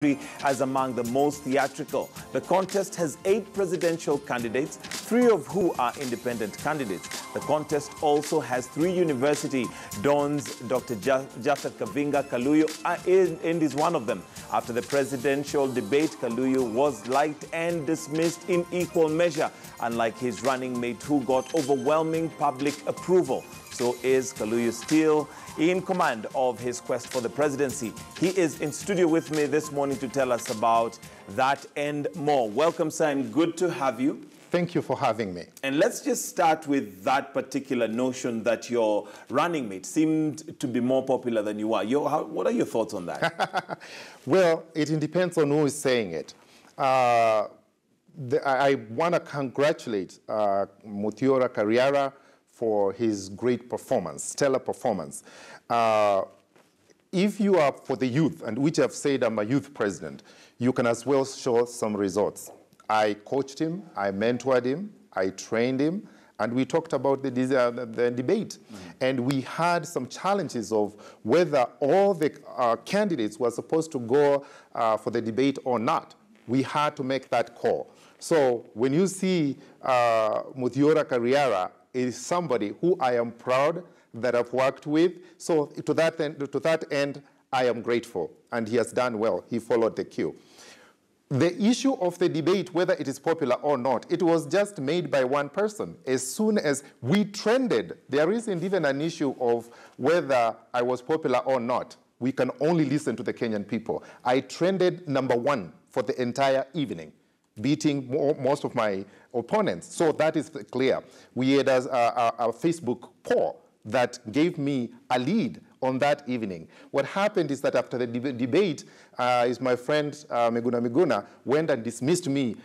as among the most theatrical. The contest has 8 presidential candidates, 3 of who are independent candidates. The contest also has 3 university dons. Dr. Japheth Kaluyu is one of them. After the presidential debate, Kaluyu was liked and dismissed in equal measure, unlike his running mate who got overwhelming public approval. So is Kaluyu still in command of his quest for the presidency? He is in studio with me this morning to tell us about that and more. Welcome, sir, and good to have you. Thank you for having me. And let's just start with that particular notion that your running mate seemed to be more popular than you are. What are your thoughts on that? Well, it depends on who is saying it. I want to congratulate Muthiora Karriara for his great performance, stellar performance. If you are for the youth, and which I've said I'm a youth president, you can as well show some results. I coached him, I mentored him, I trained him, and we talked about the debate. And we had some challenges of whether all the candidates were supposed to go for the debate or not. We had to make that call. So when you see Muthiora Karriara, is somebody who I am proud that I've worked with. So to that end, I am grateful. And he has done well. He followed the cue. The issue of the debate, whether it is popular or not, it was just made by one person. As soon as we trended, there isn't even an issue of whether I was popular or not. We can only listen to the Kenyan people. I trended #1 for the entire evening, beating most of my opponents. So that is clear. We had a Facebook poll that gave me a lead on that evening. What happened is that after the debate, my friend Miguna went and dismissed me,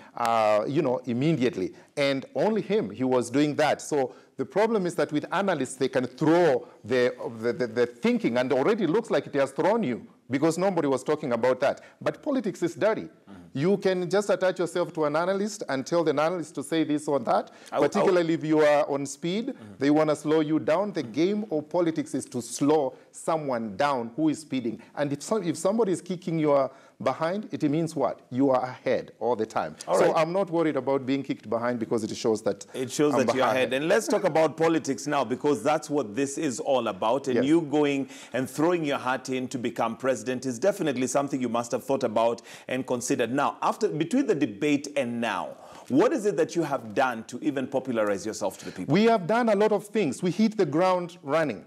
immediately. And only him, he was doing that. So the problem is that with analysts, they can throw the thinking, and already looks like it has thrown you, because nobody was talking about that. But politics is dirty. You can just attach yourself to an analyst and tell the analyst to say this or that, particularly if you are on speed. They want to slow you down. The game of politics is to slow someone down who is speeding. And if somebody is kicking you behind, it means what? You are ahead all the time. So I'm not worried about being kicked behind, because it shows that you're ahead. And let's talk about politics now, because that's what this is all about. And you going and throwing your hat in to become president is definitely something you must have thought about and considered. Now, between the debate and now, what is it that you have done to even popularize yourself to the people? We have done a lot of things. We hit the ground running.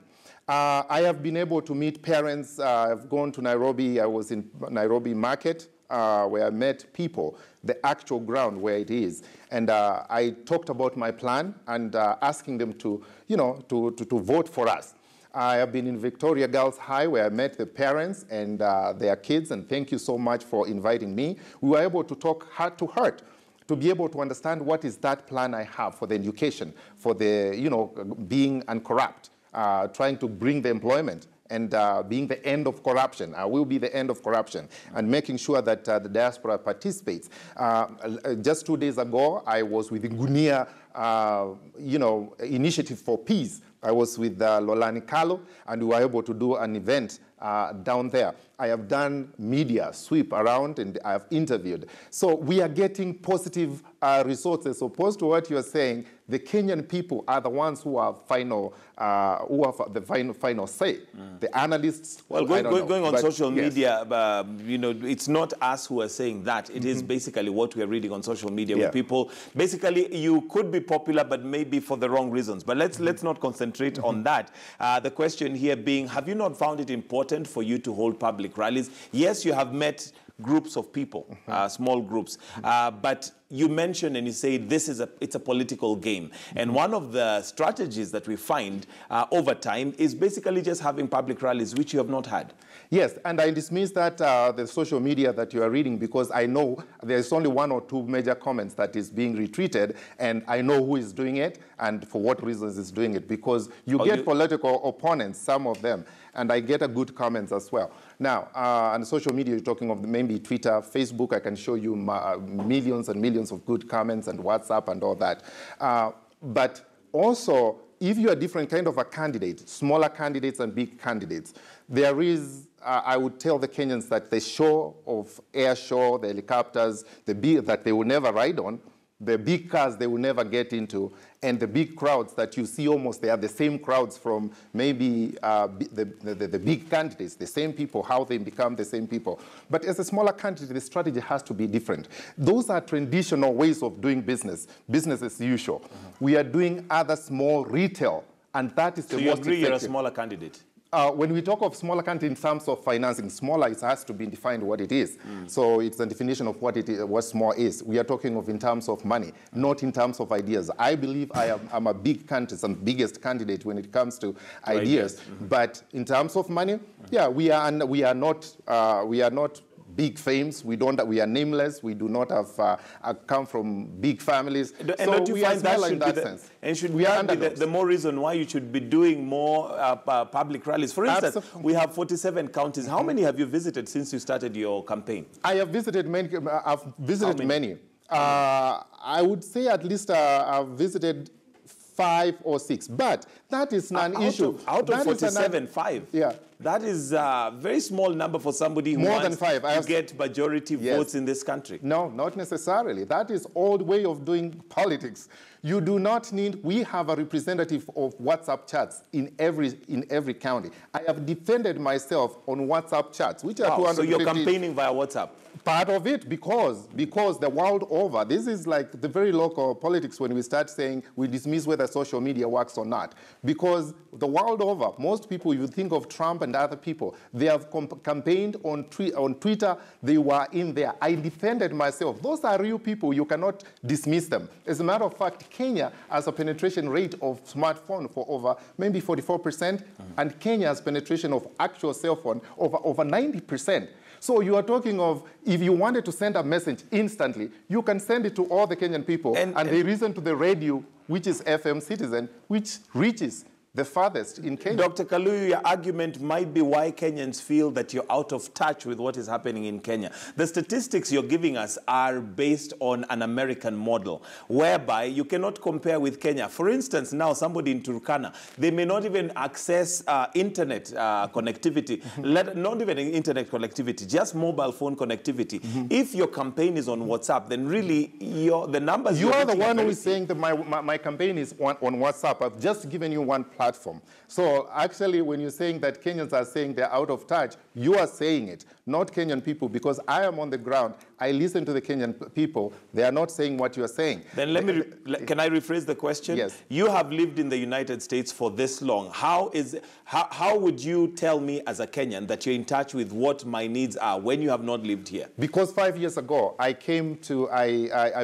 I have been able to meet parents. I've gone to Nairobi. I was in Nairobi market where I met people, the actual ground where it is. And I talked about my plan and asking them to vote for us. I have been in Victoria Girls High, where I met the parents and their kids, and thank you so much for inviting me. We were able to talk heart to heart to be able to understand what is that plan I have for the education, for the, being uncorrupt, trying to bring the employment, and being the end of corruption. Will be the end of corruption, and making sure that the diaspora participates. Just 2 days ago, I was with the Gunia, Initiative for Peace. I was with Lolani Kalu, and we were able to do an event down there. I have done media sweep around, and I have interviewed. So we are getting positive results, as opposed to what you are saying. The Kenyan people are the ones who are final, who have the final say. The analysts. Well, going on social media, it's not us who are saying that. It is basically what we are reading on social media, where people basically, you could be popular, but maybe for the wrong reasons. But let's not concentrate on that. The question here being, have you not found it important for you to hold public rallies? Yes, you have met groups of people, small groups, but you mentioned and you say it's a political game. And one of the strategies that we find over time is basically just having public rallies, which you have not had. Yes, and I dismiss that, the social media that you are reading, because I know there's only 1 or 2 major comments that is being retweeted, and I know who is doing it and for what reasons is doing it, because you get political opponents, some of them, and I get a good comments as well. Now, on social media, you're talking of maybe Twitter, Facebook, I can show you millions and millions of good comments, and WhatsApp and all that. But also, if you are different kind of a candidate, smaller candidates and big candidates, there is, I would tell the Kenyans that the show of air show, the helicopters, the big that they will never ride on, the big cars they will never get into, and the big crowds that you see almost, they are the same crowds from maybe the big candidates, the same people, how they become the same people. But as a smaller candidate, the strategy has to be different. Those are traditional ways of doing business, business as usual. We are doing other small retail, and that is the most effective. So you agree you're a smaller candidate? When we talk of smaller country in terms of financing, smaller, it has to be defined what it is. So it's a definition of what it is, what small is. We are talking of in terms of money, not in terms of ideas. I believe I'm a big candidate, some biggest candidate when it comes to ideas. But in terms of money, yeah, we are not big fames. We are nameless. We do not have come from big families. And so don't you find that should be sense. And should we be the more reason why you should be doing more public rallies? For instance, we have 47 counties. How many have you visited since you started your campaign? I have visited many. I've visited many. I would say at least I've visited 5 or 6, but that is non-issue. Out of 47, 5. Yeah. That is a very small number for somebody who wants to get majority votes in this country. No, not necessarily. That is old way of doing politics. You do not need, we have a representative of WhatsApp chats in every county. I have defended myself on WhatsApp chats, which are 250. So you're campaigning via WhatsApp? Part of it, because the world over, this is like the very local politics when we start saying we dismiss whether social media works or not. Because the world over, most people, you think of Trump and other people, they have campaigned on Twitter, they were in there. I defended myself. Those are real people, you cannot dismiss them. As a matter of fact, Kenya has a penetration rate of smartphone for over maybe 44%, and Kenya's penetration of actual cell phone over 90%. So you are talking of, if you wanted to send a message instantly, you can send it to all the Kenyan people, and they listen to the radio, which is FM Citizen, which reaches the farthest in Kenya. Dr. Kaluyu, your argument might be why Kenyans feel that you're out of touch with what is happening in Kenya. The statistics you're giving us are based on an American model, whereby you cannot compare with Kenya. For instance, now somebody in Turkana, they may not even access internet connectivity, not even internet connectivity, just mobile phone connectivity. If your campaign is on WhatsApp, then really the numbers you are the one who is saying that my campaign is on WhatsApp. I've just given you one platform. So actually, when you're saying that Kenyans are saying they're out of touch, you are saying it, not Kenyan people, because I am on the ground. I listen to the Kenyan people. They are not saying what you are saying. Then can I rephrase the question? Yes. You have lived in the United States for this long. How would you tell me as a Kenyan that you're in touch with what my needs are when you have not lived here? Because 5 years ago, I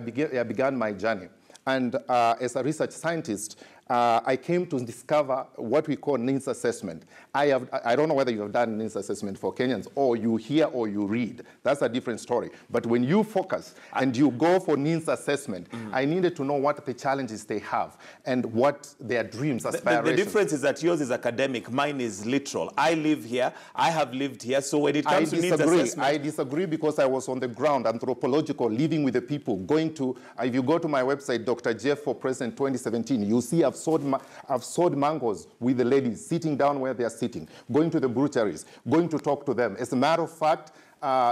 began my journey. And as a research scientist, I came to discover what we call needs assessment. I don't know whether you have done needs assessment for Kenyans, or you hear or you read. That's a different story. But when you focus and you go for needs assessment, I needed to know what the challenges they have and what their dreams, aspirations. The difference is that yours is academic, mine is literal. I live here, I have lived here, so when it comes to needs assessment... I disagree because I was on the ground, anthropological, living with the people, going to... If you go to my website, Dr. Jeff for President 2017, you'll see I've sold mangoes with the ladies, sitting down where they're sitting, going to the butcheries, going to talk to them. As a matter of fact,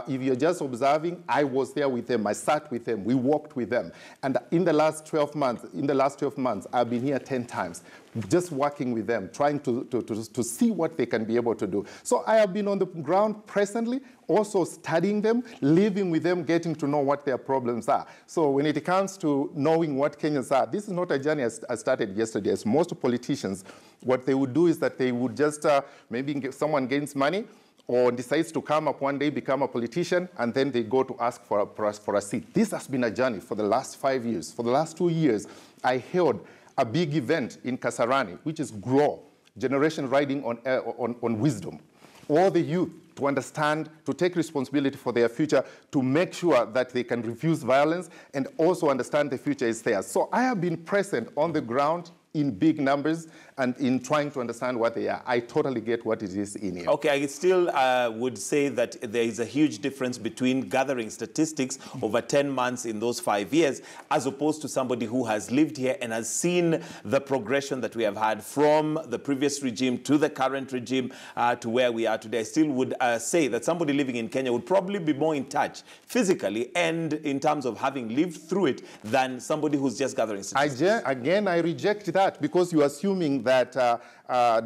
if you're just observing, I was there with them. I sat with them. We walked with them. And in the last 12 months, I've been here 10 times, just working with them, trying to see what they can be able to do. So I have been on the ground presently, also studying them, living with them, getting to know what their problems are. So when it comes to knowing what Kenyans are, this is not a journey I started yesterday. As most politicians, what they would do is that they would just, maybe someone gains money, or decides to come up one day, become a politician, and then they go to ask for a seat. This has been a journey for the last 5 years. For the last 2 years, I held a big event in Kasarani, which is GROW, Generation Riding on Wisdom. All the youth to understand, to take responsibility for their future, to make sure that they can refuse violence, and also understand the future is theirs. So I have been present on the ground in big numbers, and in trying to understand what they are. I totally get what it is in here. Okay, I still would say that there is a huge difference between gathering statistics over 10 months in those 5 years as opposed to somebody who has lived here and has seen the progression that we have had from the previous regime to the current regime to where we are today. I still would say that somebody living in Kenya would probably be more in touch physically and in terms of having lived through it than somebody who's just gathering statistics. Again, I reject that because you're assuming that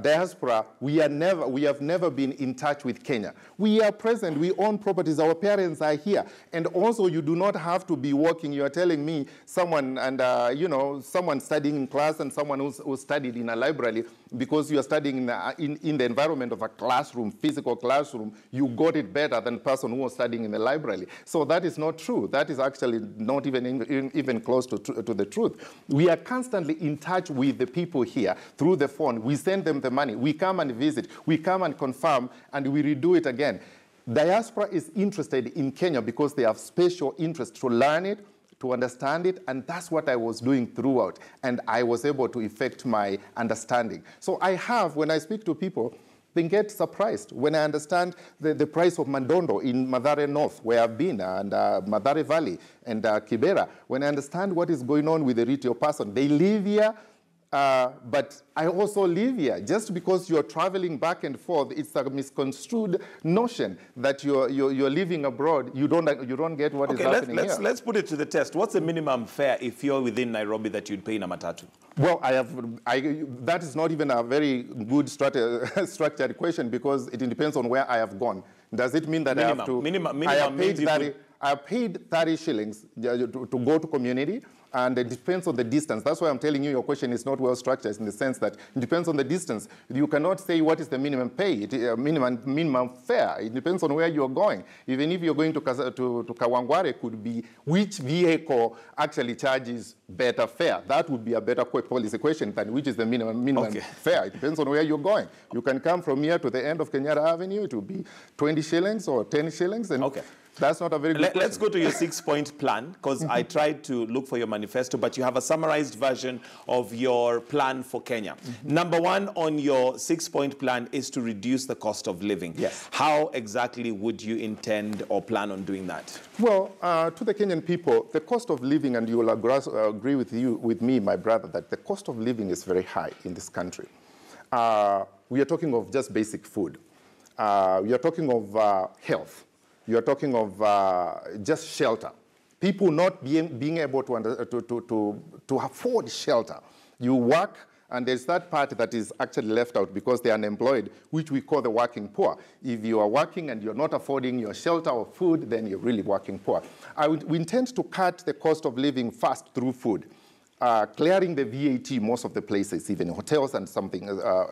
diaspora, we have never been in touch with Kenya. We are present, we own properties, our parents are here. And also you do not have to be working. You are telling me someone, and someone studying in class and someone who studied in a library, because you are studying in the environment of a classroom, physical classroom, you got it better than the person who was studying in the library. So that is not true. That is actually not even close to the truth. We are constantly in touch with the people here through the phone. We send them the money. We come and visit. We come and confirm, and we redo it again. Diaspora is interested in Kenya because they have special interest to learn it, to understand it, and that's what I was doing throughout, and I was able to effect my understanding. So when I speak to people, they get surprised when I understand the price of Mandondo in Mathare North, where I've been, and Mathare Valley, and Kibera. When I understand what is going on with the retail person, they live here, but I also live here. Just because you're traveling back and forth, it's a misconstrued notion that you're living abroad. You don't get what is happening here. Let's put it to the test. What's the minimum fare if you're within Nairobi that you'd pay in a matatu? Well, that is not even a very good structured question because it depends on where I have gone. Does it mean that I have to? I have paid 30 shillings to go to community, and it depends on the distance. That's why I'm telling you your question is not well structured in the sense that it depends on the distance. You cannot say what is the minimum pay, minimum fare. It depends on where you're going. Even if you're going to Kawangware, could be which vehicle actually charges better fare. That would be a better policy question than which is the minimum fare. It depends on where you're going. You can come from here to the end of Kenyatta Avenue. It will be 20 shillings or 10 shillings. And that's not a very good question. Let's go to your 6-point plan, because I tried to look for your manifesto, but you have a summarized version of your plan for Kenya. Number 1 on your 6-point plan is to reduce the cost of living. Yes. How exactly would you intend or plan on doing that? Well, to the Kenyan people, the cost of living, and you will agree with me, my brother, that the cost of living is very high in this country. We are talking of just basic food. We are talking of health. You are talking of just shelter. People not being able to afford shelter. You work, and there's that part that is actually left out because they're unemployed, which we call the working poor. If you are working and you're not affording your shelter or food, then you're really working poor. We intend to cut the cost of living first through food. Clearing the VAT most of the places, even hotels and something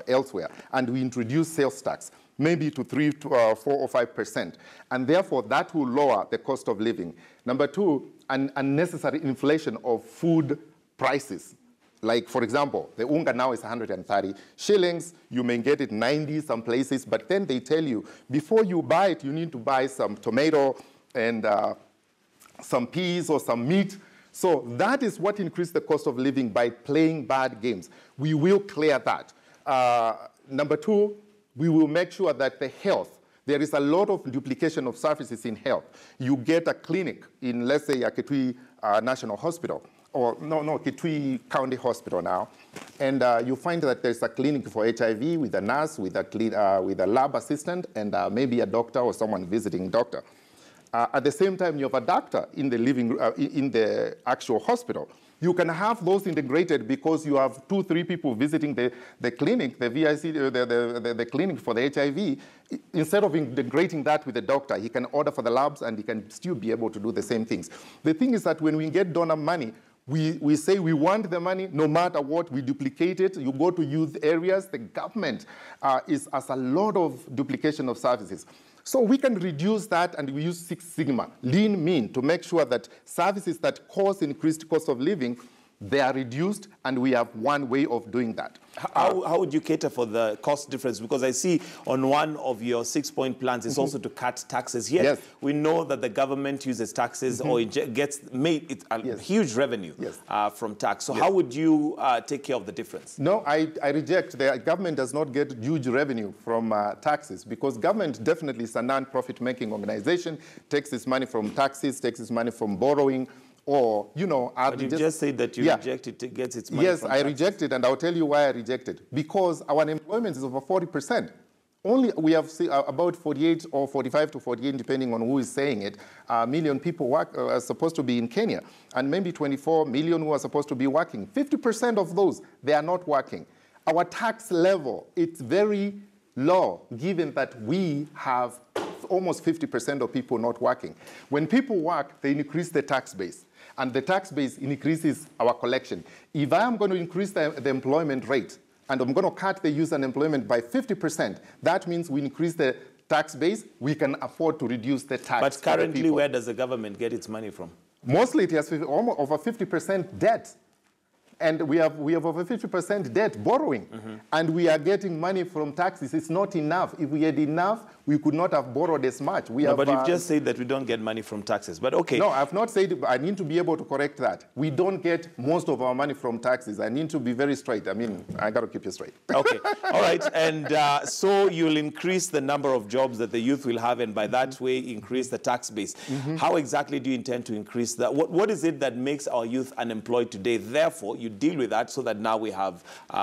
elsewhere, and we introduce sales tax, maybe to 3 to 4 or 5%, and therefore that will lower the cost of living. Number 2, an unnecessary inflation of food prices. Like, for example, the unga now is 130 shillings. You may get it 90 some places, but then they tell you, before you buy it, you need to buy some tomato and some peas or some meat. So that is what increased the cost of living by playing bad games. We will clear that. Number 2, we will make sure that the health, there is a lot of duplication of services in health. You get a clinic in, let's say, a Kitui National Hospital, or Kitui County Hospital now, and you find that there's a clinic for HIV with a nurse, with a lab assistant, and maybe a doctor or someone visiting doctor. At the same time, you have a doctor in the actual hospital. You can have those integrated because you have 2-3 people visiting the clinic, the VIC, the clinic for the HIV. Instead of integrating that with the doctor, he can order for the labs and he can still be able to do the same things. The thing is that when we get donor money, we say we want the money no matter what, we duplicate it. You go to youth areas, the government has a lot of duplication of services. So we can reduce that, and we use 6 Sigma, lean mean, to make sure that services that cause increased cost of living, they are reduced, and we have one way of doing that. How would you cater for the cost difference? Because I see on one of your 6-point plans is also to cut taxes. Yet we know that the government uses taxes or it gets made a huge revenue from tax. So how would you take care of the difference? No, I reject. The government does not get huge revenue from taxes, because government definitely is a non-profit making organization, takes its money from taxes, takes its money from borrowing, or, you know... But you just said that you reject it, it gets its money from taxes. Yes, I reject it, and I'll tell you why I reject it. Because our unemployment is over 40%. Only we have about 48 or 45 to 48, depending on who is saying it, million people are supposed to be in Kenya, and maybe 24 million who are supposed to be working. 50% of those, they are not working. Our tax level, it's very low, given that we have almost 50% of people not working. When people work, they increase the tax base. And the tax base increases our collection. If I am going to increase the employment rate, and I'm going to cut the youth unemployment by 50%, that means we increase the tax base, we can afford to reduce the tax. But currently, where does the government get its money from? Mostly it has almost over 50% debt. And we have over 50% debt borrowing. And we are getting money from taxes. It's not enough. If we had enough, we could not have borrowed as much. But you've just said that we don't get money from taxes. But okay. No, I've not said it. I need to be able to correct that. We don't get most of our money from taxes. I need to be very straight. I mean, I got to keep you straight. Okay. All right. And so you'll increase the number of jobs that the youth will have, and by that way, increase the tax base. How exactly do you intend to increase that? What is it that makes our youth unemployed today? Therefore, you deal with that so that now we have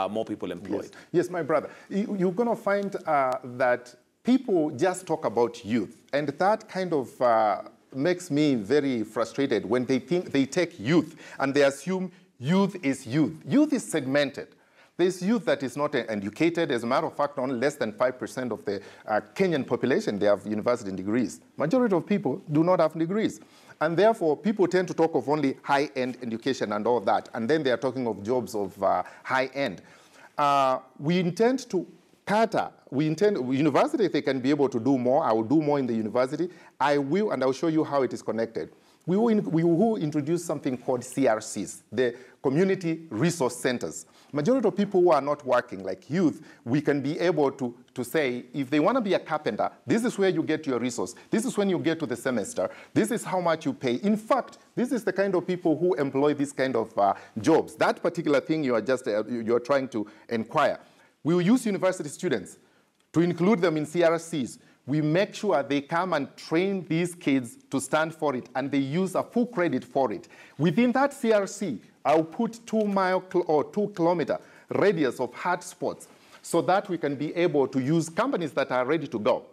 more people employed. Yes, my brother. You're going to find that people just talk about youth, and that kind of makes me very frustrated when they think they take youth and they assume youth is youth. Youth is segmented. There's youth that is not educated. As a matter of fact, only less than 5% of the Kenyan population, they have university degrees. Majority of people do not have degrees. And therefore, people tend to talk of only high-end education and all that, and then they are talking of jobs of high-end. We intend to cater. University, if they can be able to do more, I will do more in the university. I will, and I'll show you how it is connected. We will introduce something called CRCs, the Community Resource Centers. Majority of people who are not working, like youth, we can be able to say, if they want to be a carpenter, this is where you get your resource. This is when you get to the semester. This is how much you pay. In fact, this is the kind of people who employ this kind of jobs. That particular thing you are trying to inquire. We will use university students to include them in CRCs. We make sure they come and train these kids to stand for it, and they use a full credit for it. Within that CRC, I'll put 2-mile or 2-kilometer radius of hot spots so that we can be able to use companies that are ready to go,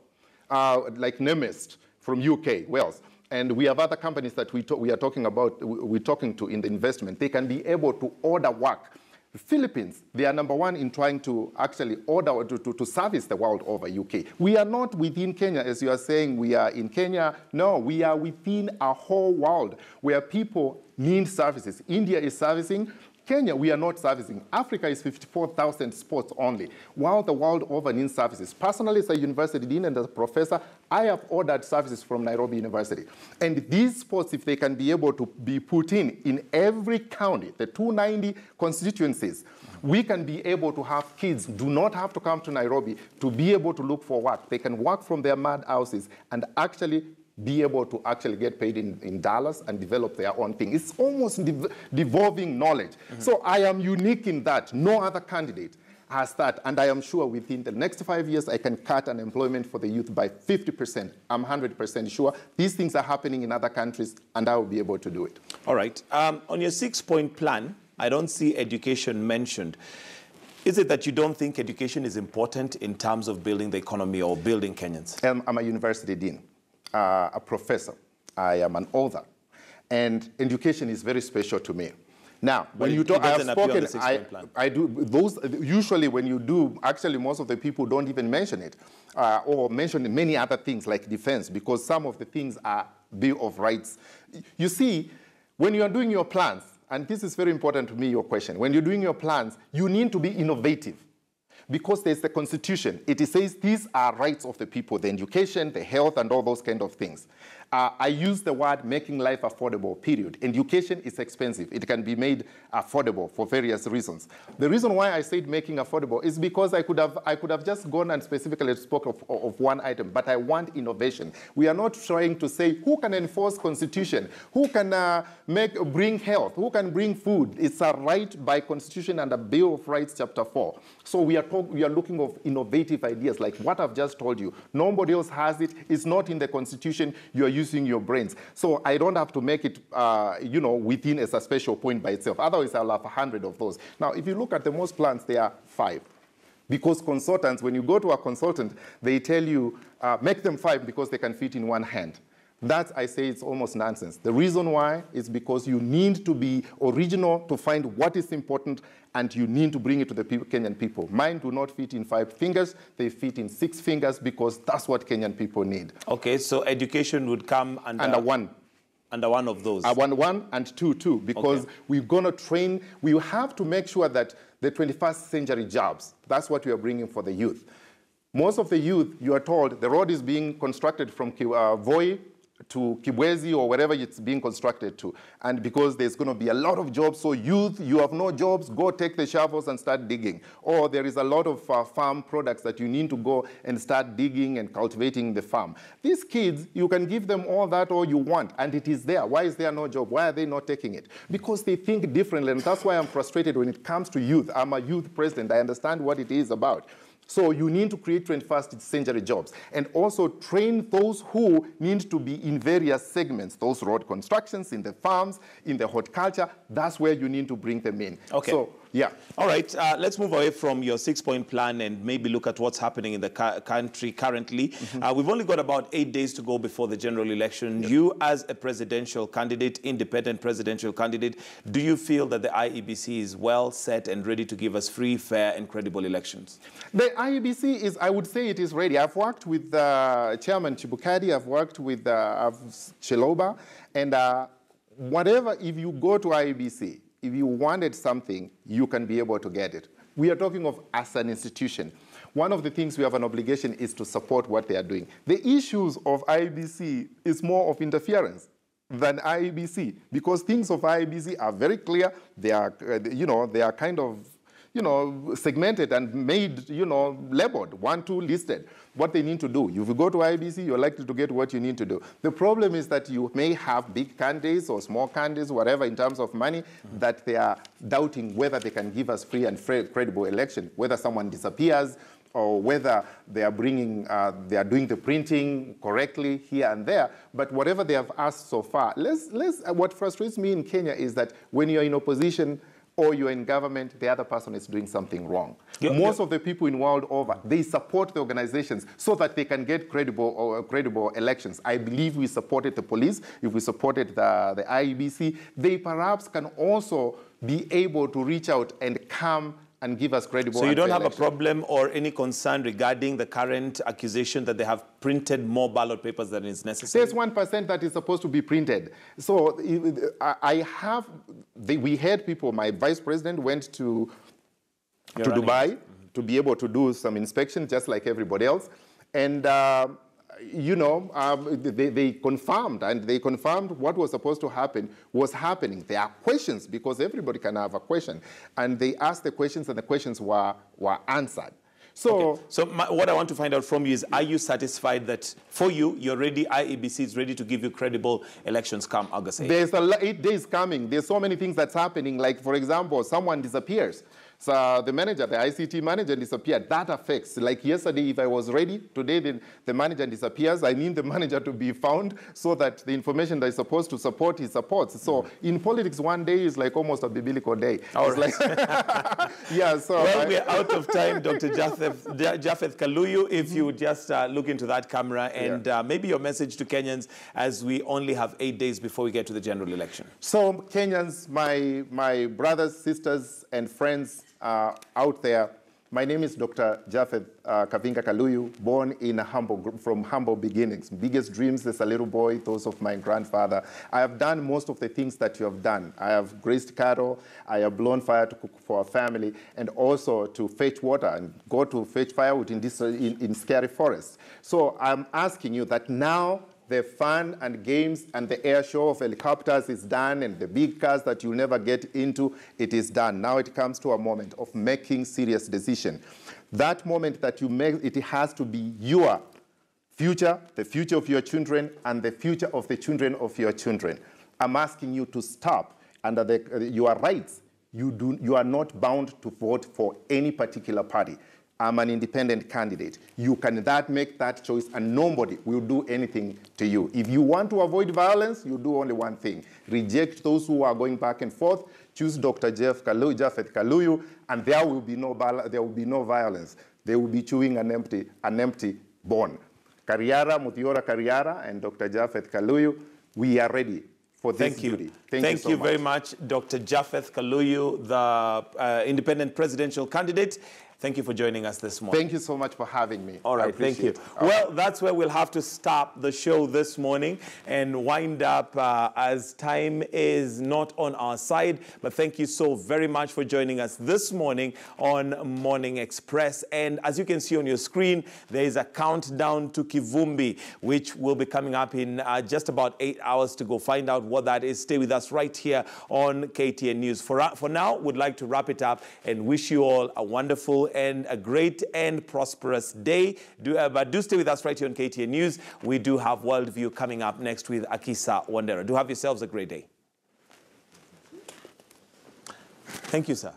like Nemest from UK, Wales. And we have other companies that we're talking to in the investment. They can be able to order work. The Philippines, they are #1 in trying to actually order to service the world over UK. We are not within Kenya, as you are saying we are in Kenya. No, we are within a whole world where people need services. India is servicing. Kenya, we are not servicing. Africa is 54,000 spots only, while the world over needs services. Personally, as a university dean and as a professor, I have ordered services from Nairobi University. And these spots, if they can be able to be put in every county, the 290 constituencies, we can be able to have kids do not have to come to Nairobi to be able to look for work. They can work from their mad houses and actually be able to actually get paid in dollars and develop their own thing. It's almost devolving knowledge. So I am unique in that. No other candidate has that. And I am sure within the next 5 years, I can cut unemployment for the youth by 50%. I'm 100% sure. These things are happening in other countries, and I will be able to do it. All right. On your 6-point plan, I don't see education mentioned. Is it that you don't think education is important in terms of building the economy or building Kenyans? I'm a university dean. A professor. I am an author. And education is very special to me. Now, when you talk, I have spoken, I do those, usually when you do, actually most of the people don't even mention it, or mention many other things like defense, because some of the things are Bill of Rights. You see, when you are doing your plans, and this is very important to me, your question, when you're doing your plans, you need to be innovative. Because there's the Constitution. It says these are rights of the people, the education, the health, and all those kind of things. I use the word making life affordable, period. Education is expensive. It can be made affordable for various reasons. The reason why I said making affordable is because I could have just gone and specifically spoke of one item, but I want innovation. We are not trying to say who can enforce constitution, who can bring health, who can bring food. It's a right by constitution and the Bill of Rights, Chapter 4. So we are looking of innovative ideas like what I've just told you. Nobody else has it. It's not in the constitution. You are using your brains. So I don't have to make it, within a special point by itself. Otherwise, I'll have 100 of those. Now, if you look at the most plans, there are 5. Because consultants, when you go to a consultant, they tell you, make them 5 because they can fit in one hand. That, I say, it's almost nonsense. The reason why is because you need to be original to find what is important, and you need to bring it to the Kenyan people. Mine do not fit in 5 fingers. They fit in 6 fingers because that's what Kenyan people need. Okay, so education would come under 1. Under one of those? 1 and 2 too, because we're going to train. We have to make sure that the 21st century jobs, that's what we are bringing for the youth. Most of the youth, you are told, the road is being constructed from Voi to Kibwezi or wherever it's being constructed to. And because there's going to be a lot of jobs, so youth, you have no jobs, go take the shovels and start digging. Or there is a lot of farm products that you need to go and start digging and cultivating the farm. These kids, you can give them all that all you want, and it is there. Why is there no job? Why are they not taking it? Because they think differently, and that's why I'm frustrated when it comes to youth. I'm a youth president. I understand what it is about. So you need to create 21st century jobs and also train those who need to be in various segments, those road constructions, in the farms, in the horticulture. That's where you need to bring them in. Okay. So, yeah. All right, let's move away from your 6-point plan and maybe look at what's happening in the country currently. We've only got about 8 days to go before the general election. Yep. You, as a presidential candidate, independent presidential candidate, do you feel that the IEBC is well set and ready to give us free, fair, and credible elections? The IEBC is, I would say it is ready. I've worked with Chairman Chibukadi, I've worked with Chiloba, and whatever, if you go to IEBC, if you wanted something, you can be able to get it. We are talking of as an institution. One of the things we have an obligation is to support what they are doing. The issues of IEBC is more of interference than IEBC, because things of IEBC are very clear. They are, they are kind of, segmented and made, labeled, 1, 2 listed, what they need to do. If you go to IEBC, you're likely to get what you need to do. The problem is that you may have big candidates or small candidates, whatever, in terms of money, that they are doubting whether they can give us free and fair, credible election, whether someone disappears, or whether they are bringing, they are doing the printing correctly here and there. But whatever they have asked so far, what frustrates me in Kenya is that when you're in opposition, or you're in government, the other person is doing something wrong. Most of the people in the world over, they support the organizations so that they can get credible elections. I believe we supported the police, if we supported the IEBC, they perhaps can also be able to reach out and come and give us credible. So you don't have a problem or any concern regarding the current accusation that they have printed more ballot papers than is necessary? There's 1% that is supposed to be printed. So we had people, my vice president went to Dubai to be able to do some inspection just like everybody else. And they confirmed, and they confirmed what was supposed to happen was happening. There are questions, because everybody can have a question. And they asked the questions, and the questions were answered. So, okay. So what I want to find out from you is, are you satisfied that for you, you're ready, IEBC is ready to give you credible elections come August 8th? There's 8 days coming. There's so many things that's happening. Like, for example, someone disappears. So the manager, the ICT manager disappeared. That affects. Like yesterday, if I was ready, today the manager disappears. I need the manager to be found so that the information that is supposed to support, he supports. So in politics, one day is like almost a biblical day. All right. Like yeah, so well, we're out of time, Dr. Japheth Kaluyu. If you would just look into that camera and maybe your message to Kenyans, as we only have 8 days before we get to the general election. So Kenyans, my brothers, sisters, and friends out there, my name is Dr. Japheth Kaluyu, born in from humble beginnings. Biggest dreams as a little boy, those of my grandfather. I have done most of the things that you have done. I have grazed cattle, I have blown fire to cook for our family, and also to fetch water and go to fetch firewood in scary forests. So I'm asking you that now, the fun and games and the air show of helicopters is done, and the big cars that you'll never get into, it is done. Now it comes to a moment of making serious decision. That moment that you make, it has to be your future, the future of your children, and the future of the children of your children. I'm asking you to stop under your rights. You are not bound to vote for any particular party. I'm an independent candidate. You can make that choice, and nobody will do anything to you. If you want to avoid violence, you do only one thing. Reject those who are going back and forth. Choose Dr. Japheth Kaluyu, and there will be no violence. They will be chewing an empty bone. Muthiora Kariara and Dr. Japheth Kaluyu, we are ready for this duty. Thank you very much, Dr. Japheth Kaluyu, the independent presidential candidate. Thank you for joining us this morning. Thank you so much for having me. All right, thank you. Well, that's where we'll have to stop the show this morning and wind up as time is not on our side. But thank you so very much for joining us this morning on Morning Express. And as you can see on your screen, there is a countdown to Kivumbi, which will be coming up in just about 8 hours to go find out what that is. Stay with us right here on KTN News. For now, we'd like to wrap it up and wish you all a wonderful and a great and prosperous day. But do stay with us right here on KTN News. We do have Worldview coming up next with Akisa Wandera. Do have yourselves a great day. Thank you, sir.